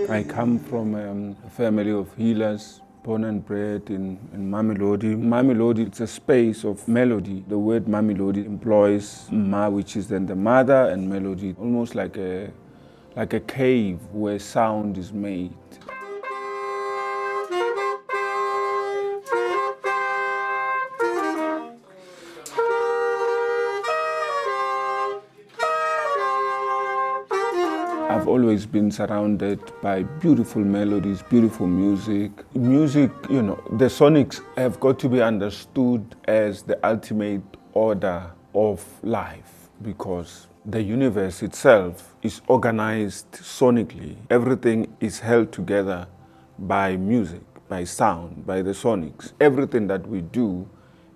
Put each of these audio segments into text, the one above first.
I come from a family of healers, born and bred in Mamelodi. Mamelodi, it's a space of melody. The word Mamelodi employs Ma, which is then the mother, and melody, almost like a cave where sound is made. I've always been surrounded by beautiful melodies, beautiful music. Music, the sonics have got to be understood as the ultimate order of life, because the universe itself is organized sonically. Everything is held together by music, by sound, by the sonics. Everything that we do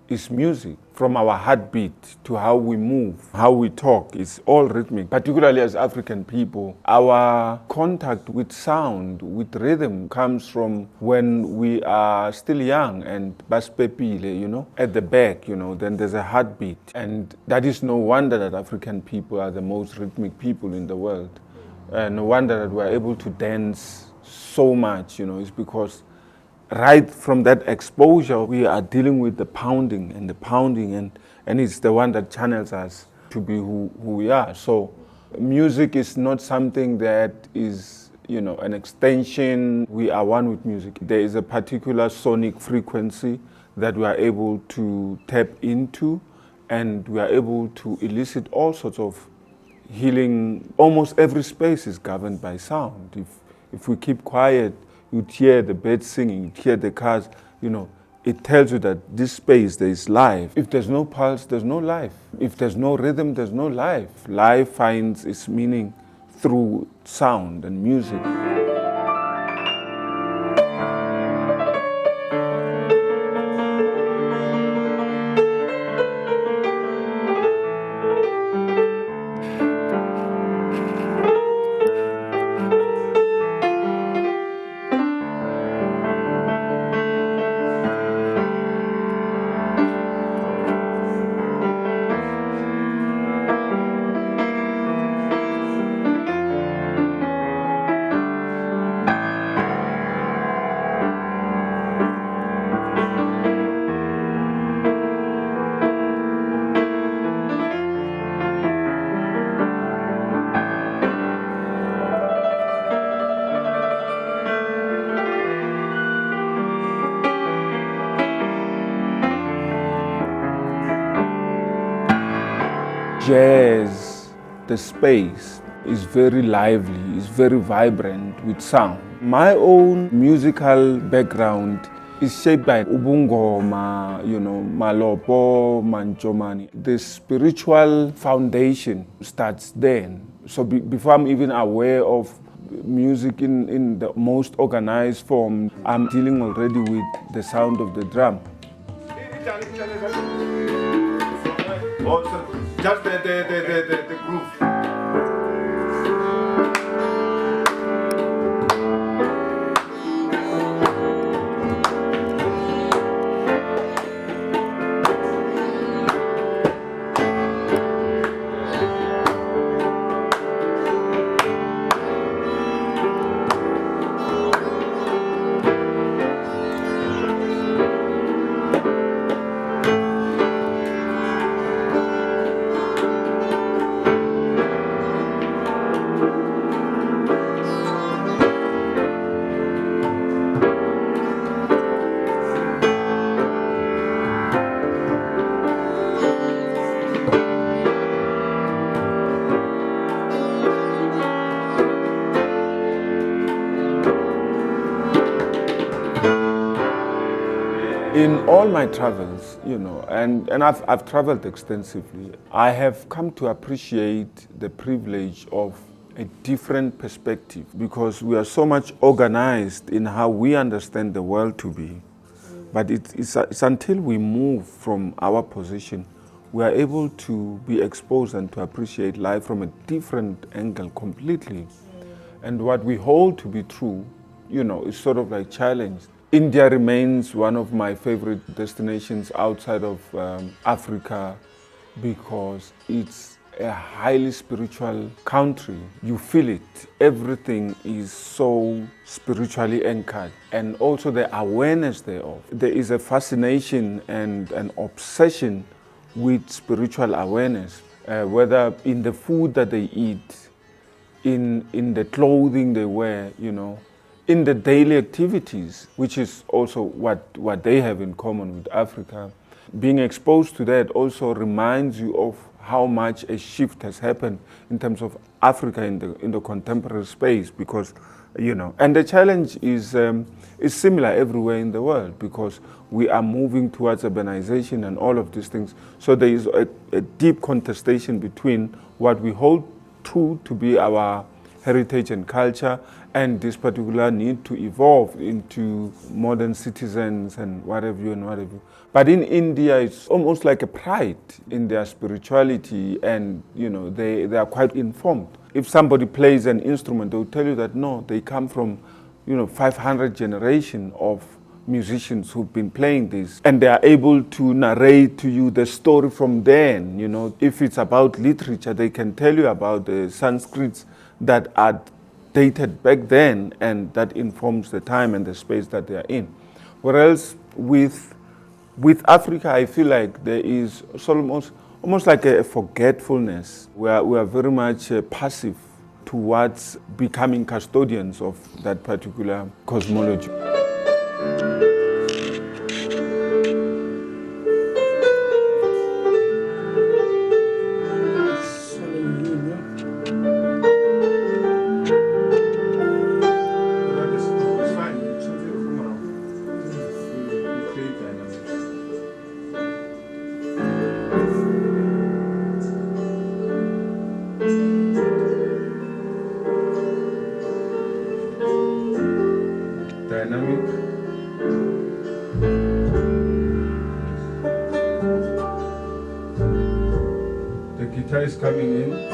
is music. From our heartbeat to how we move, how we talk, it's all rhythmic. Particularly as African people, our contact with sound, with rhythm, comes from when we are still young and baspepile, at the back, then there's a heartbeat. And that is no wonder that African people are the most rhythmic people in the world. No wonder that we're able to dance so much, it's because right from that exposure, we are dealing with the pounding, and it's the one that channels us to be who we are. So music is not something that is, an extension. We are one with music. There is a particular sonic frequency that we are able to tap into, and we are able to elicit all sorts of healing. Almost every space is governed by sound. If we keep quiet, you'd hear the birds singing, you'd hear the cars, it tells you that this space, there is life. If there's no pulse, there's no life. If there's no rhythm, there's no life. Life finds its meaning through sound and music. Jazz, the space, is very lively, is very vibrant with sound. My own musical background is shaped by Ngoma, Malopo, Manchomani. The spiritual foundation starts then. So before I'm even aware of music in the most organized form, I'm dealing already with the sound of the drum. Just the groove. all my travels, and I've traveled extensively, I have come to appreciate the privilege of a different perspective, because we are so much organized in how we understand the world to be. But it's until we move from our position, we are able to be exposed and to appreciate life from a different angle completely. And what we hold to be true, is sort of like challenged. India remains one of my favorite destinations outside of Africa, because it's a highly spiritual country. You feel it. Everything is so spiritually anchored, and also the awareness thereof. There is a fascination and an obsession with spiritual awareness, whether in the food that they eat, in the clothing they wear, in the daily activities, which is also what they have in common with Africa. Being exposed to that also reminds you of how much a shift has happened in terms of Africa in the contemporary space, because, and the challenge is similar everywhere in the world, because we are moving towards urbanization and all of these things. So there is a deep contestation between what we hold true to be our heritage and culture, and this particular need to evolve into modern citizens and whatever you. But in India, it's almost like a pride in their spirituality, and they are quite informed. If somebody plays an instrument, they'll tell you that no, they come from 500 generation of musicians who've been playing this, and they are able to narrate to you the story from then. If it's about literature, they can tell you about the Sanskrits that are dated back then, and that informs the time and the space that they are in. Whereas with Africa, I feel like there is almost like a forgetfulness. We are very much passive towards becoming custodians of that particular cosmology. Dynamic. The guitar is coming in.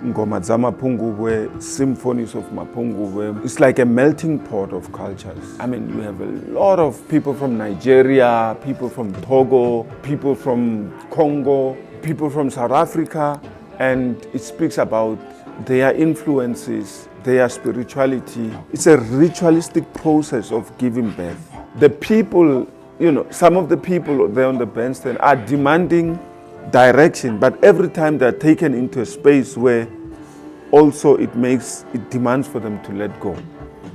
Ngoma za Mapungubwe, symphonies of Mapungubwe. It's like a melting pot of cultures. I mean, you have a lot of people from Nigeria, people from Togo, people from Congo, people from South Africa, and it speaks about their influences, their spirituality. It's a ritualistic process of giving birth. The people, some of the people there on the bandstand are demanding direction, but every time they're taken into a space where also it demands for them to let go.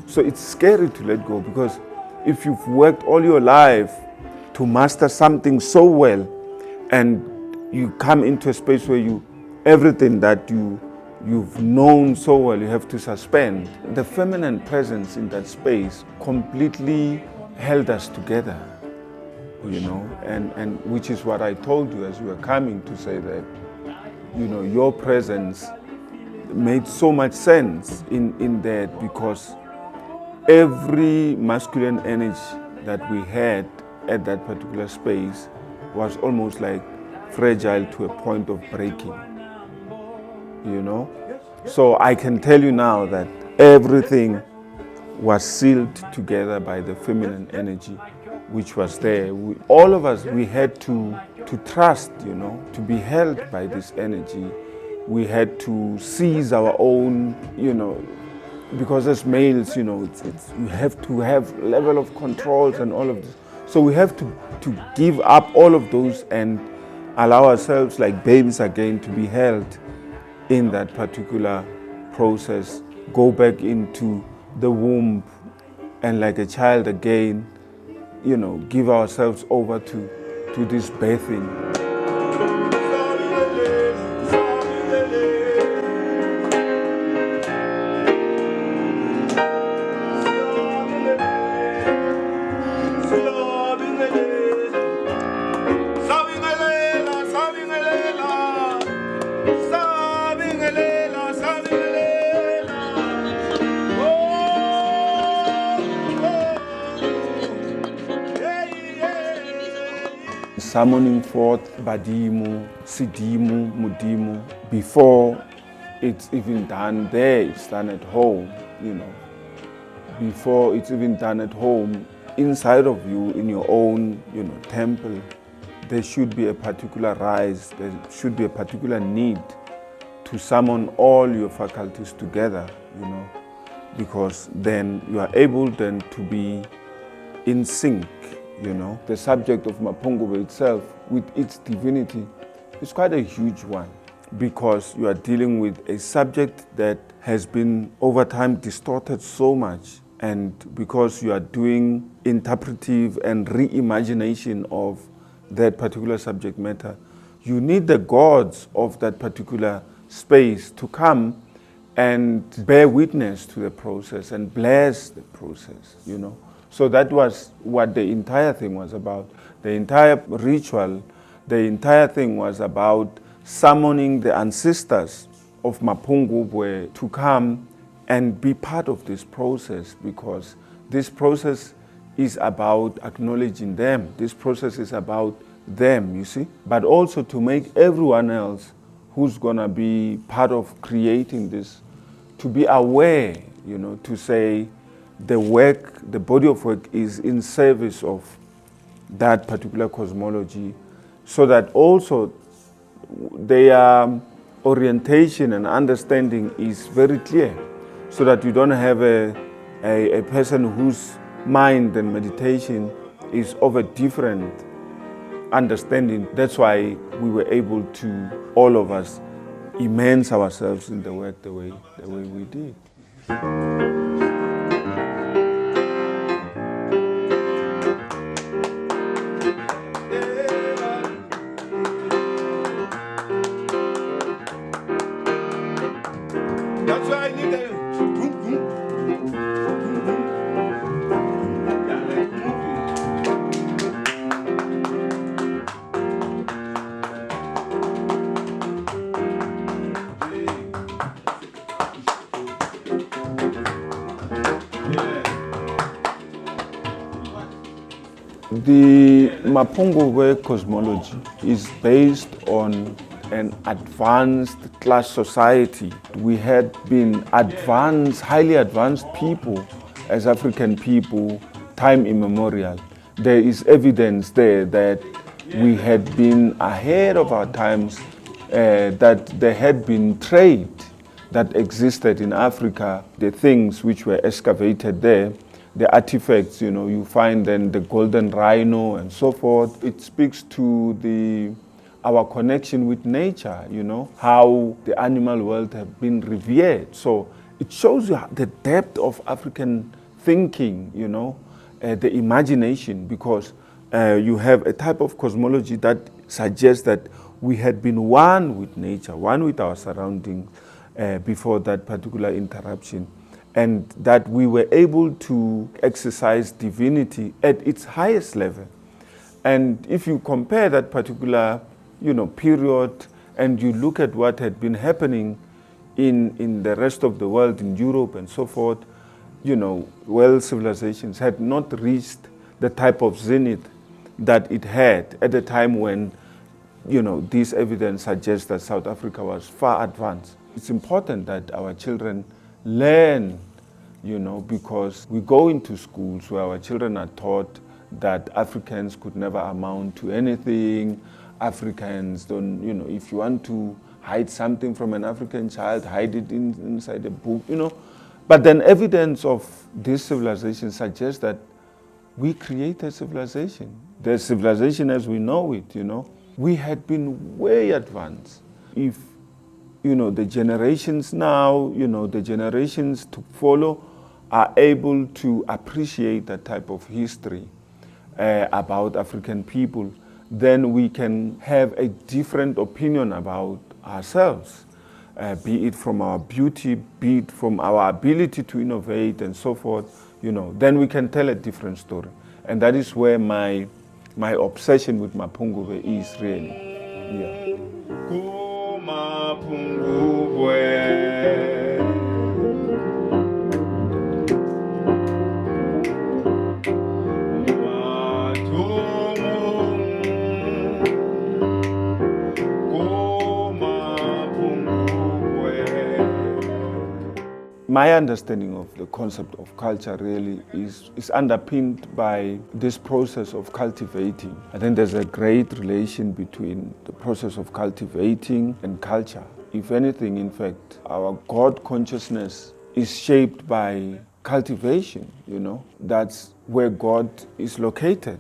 So it's scary to let go, because if you've worked all your life to master something so well, and you come into a space where everything that you've known so well, you have to suspend. The feminine presence in that space completely held us together, and which is what I told you as you were coming, to say that, your presence made so much sense in that, because every masculine energy that we had at that particular space was almost like fragile to a point of breaking, So I can tell you now that everything was sealed together by the feminine energy which was there. All of us, we had to trust, to be held by this energy. We had to seize our own, because as males, you have to have level of controls and all of this. So we have to give up all of those and allow ourselves, like babies again, to be held in that particular process, go back into the womb, and like a child again, give ourselves over to this birthing. summoning forth Badimu, Sidimu, Mudimu. Before it's even done there, it's done at home, Before it's even done at home, inside of you, in your own, temple, there should be a particular rise, there should be a particular need to summon all your faculties together, because then you are able then to be in sync, The subject of Mapungubwe itself, with its divinity, is quite a huge one, because you are dealing with a subject that has been over time distorted so much, and because you are doing interpretive and reimagination of that particular subject matter, you need the gods of that particular space to come and bear witness to the process and bless the process, So that was what the entire thing was about. The entire ritual, the entire thing was about summoning the ancestors of Mapungubwe to come and be part of this process, because this process is about acknowledging them. This process is about them, you see, but also to make everyone else who's gonna be part of creating this to be aware, to say the work, the body of work is in service of that particular cosmology, so that also their orientation and understanding is very clear, so that you don't have a person whose mind and meditation is of a different understanding. That's why we were able to, all of us, immerse ourselves in the work the way we did. That's why I need a The Mapungubwe cosmology is based on an advanced class society. We had been advanced, highly advanced people as African people, time immemorial. There is evidence there that we had been ahead of our times, that there had been trade that existed in Africa, the things which were excavated there, the artifacts, you find then the golden rhino and so forth. It speaks to our connection with nature, how the animal world have been revered. So it shows you the depth of African thinking, the imagination, because you have a type of cosmology that suggests that we had been one with nature, one with our surroundings before that particular interruption, and that we were able to exercise divinity at its highest level. And if you compare that particular, period, and you look at what had been happening in the rest of the world, in Europe and so forth, world civilizations had not reached the type of zenith that it had at the time when, this evidence suggests that South Africa was far advanced. It's important that our children learn, because we go into schools where our children are taught that Africans could never amount to anything. Africans don't, if you want to hide something from an African child, hide it inside a book, But then evidence of this civilization suggests that we created civilization. The civilization as we know it, We had been way advanced. If the generations now, the generations to follow are able to appreciate that type of history about African people, then we can have a different opinion about ourselves, be it from our beauty, be it from our ability to innovate and so forth, then we can tell a different story. And that is where my obsession with Mapungubwe is really. Yeah. My understanding of the concept of culture really is underpinned by this process of cultivating. I think there's a great relation between the process of cultivating and culture. If anything, in fact, our God consciousness is shaped by cultivation, That's where God is located.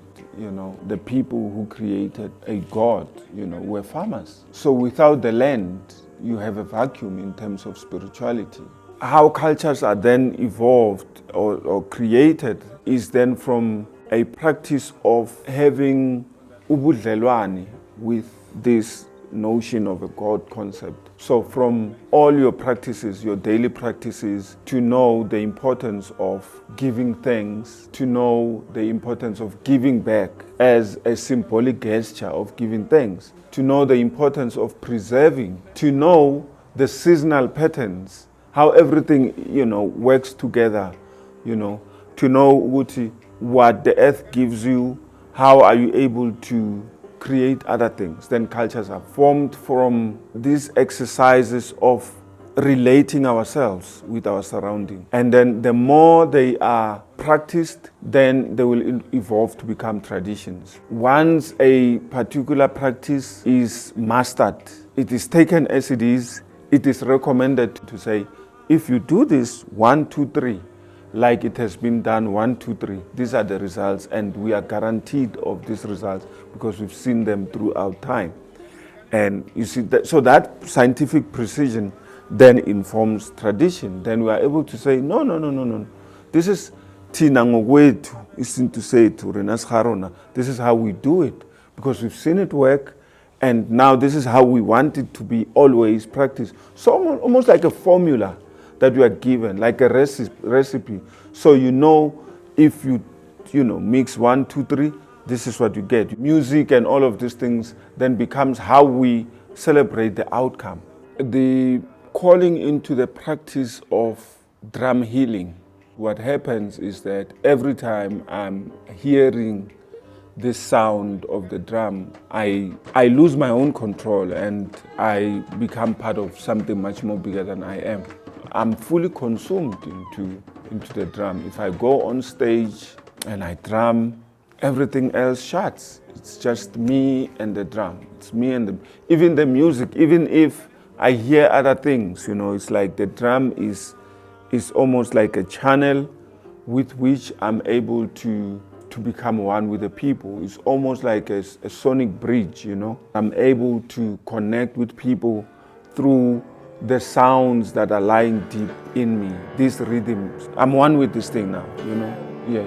The people who created a God, were farmers. So without the land, you have a vacuum in terms of spirituality. How cultures are then evolved or created is then from a practice of having ubudlelwane with this notion of a God concept. So from all your practices, your daily practices, to know the importance of giving thanks, to know the importance of giving back as a symbolic gesture of giving thanks, to know the importance of preserving, to know the seasonal patterns, how everything, works together, to know what the earth gives you, how are you able to create other things. Then cultures are formed from these exercises of relating ourselves with our surrounding. And then the more they are practiced, then they will evolve to become traditions. Once a particular practice is mastered, it is taken as it is recommended to say, if you do this 1, 2, 3, like it has been done 1, 2, 3. These are the results, and we are guaranteed of these results because we've seen them throughout time. And you see that, so that scientific precision then informs tradition. Then we are able to say, no. This is Tina Ngogwetu, isn't to say to Renas Harona. This is how we do it because we've seen it work, and now this is how we want it to be always practiced. So almost like a formula that you are given, like a recipe. So if you mix 1, 2, 3, this is what you get. Music and all of these things then becomes how we celebrate the outcome. The calling into the practice of drum healing, what happens is that every time I'm hearing this sound of the drum, I lose my own control and I become part of something much more bigger than I am. I'm fully consumed into the drum. If I go on stage and I drum, everything else shuts. It's just me and the drum. It's me and even the music. Even if I hear other things, it's like the drum is almost like a channel with which I'm able to become one with the people. It's almost like a sonic bridge, I'm able to connect with people through the sounds that are lying deep in me, these rhythms. I'm one with this thing now, Yeah.